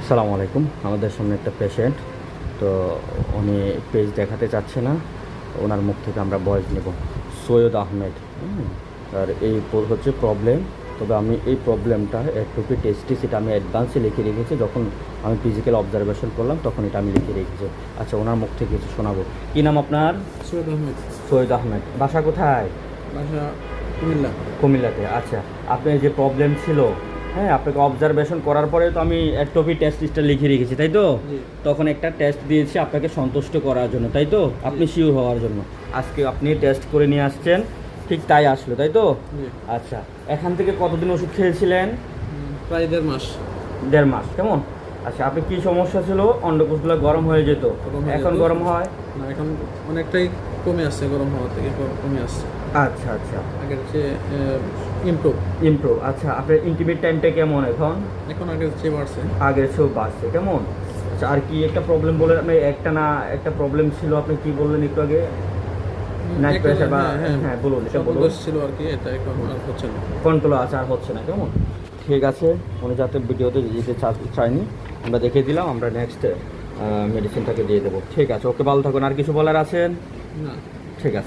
সালামু আলাইকুম। আমাদের সামনে একটা পেশেন্ট, তো উনি পেজ দেখাতে চাচ্ছে না, ওনার মুখ থেকে আমরা ভয়েস নেব। সৈয়দ আহমেদ। আর এই হচ্ছে প্রবলেম। তবে আমি এই প্রবলেমটা একটুকু টেস্টি, সেটা আমি অ্যাডভান্সে লিখে রেখেছি। যখন আমি ফিজিক্যাল অবজারভেশন করলাম তখন এটা আমি লিখে রেখেছি। আচ্ছা, ওনার মুখ থেকে কিছু শোনাবো। কী নাম আপনার? সৈয়দ আহমেদ। সৈয়দ আহমেদ। বাসা কোথায়? বাসা কুমিল্লা। কুমিল্লাতে। আচ্ছা, আপনার যে প্রবলেম ছিল, হ্যাঁ, আপনাকে অবজারভেশন করার পরে তো আমি একটপি টেস্ট লিস্টটা লিখে রেখেছি, তাই তো? জি। তখন একটা টেস্ট দিয়েছি আপনাকে সন্তুষ্ট করার জন্য, তাই তো? আপনি শিওর হওয়ার জন্য আজকে আপনি টেস্ট করে নিয়ে আসছেন, ঠিক তাই আসলো, তাই তো? জি। আচ্ছা, এখান থেকে কতদিন ওষুধ খেয়েছিলেন? প্রায় 1.5 মাস। 1.5 মাস। কেমন? আচ্ছা, আপনি কী সমস্যা ছিল? অন্ডকোষগুলো গরম হয়ে যেত, এখন গরম হয় না, এখন অনেকটাই কমে আসছে, গরম হওয়া থেকে কমে আসছে। আচ্ছা আচ্ছা, আগের চেয়ে ইমপ্রুভ। ইমপ্রুভ। আচ্ছা, আপনার ইন্টিমেট টাইমটা কেমন এখন? এখন আগের চেয়ে বাড়ছে। আগের চেয়েও বাড়ছে। কেমন? আচ্ছা, আর কি একটা প্রবলেম বলে আপনি, একটা প্রবলেম ছিল, আপনি কি বললেন একটু আগে? নাইট প্রেশার বা হ্যাঁ বলুন, এটা বলুন। সর্বদোষ ছিল আর কি, এটা এখন আর হচ্ছে না। কন্ট্রোল আছে, আর হচ্ছে না। কেমন? ঠিক আছে, উনি যাতে ভিডিওতে যেতে চাইনি, আমরা দেখিয়ে দিলাম। আমরা নেক্সট মেডিসিনটাকে দিয়ে দেবো। ঠিক আছে, ওকে, ভালো থাকুন। আর কিছু বলার আছেন? না। ঠিক আছে।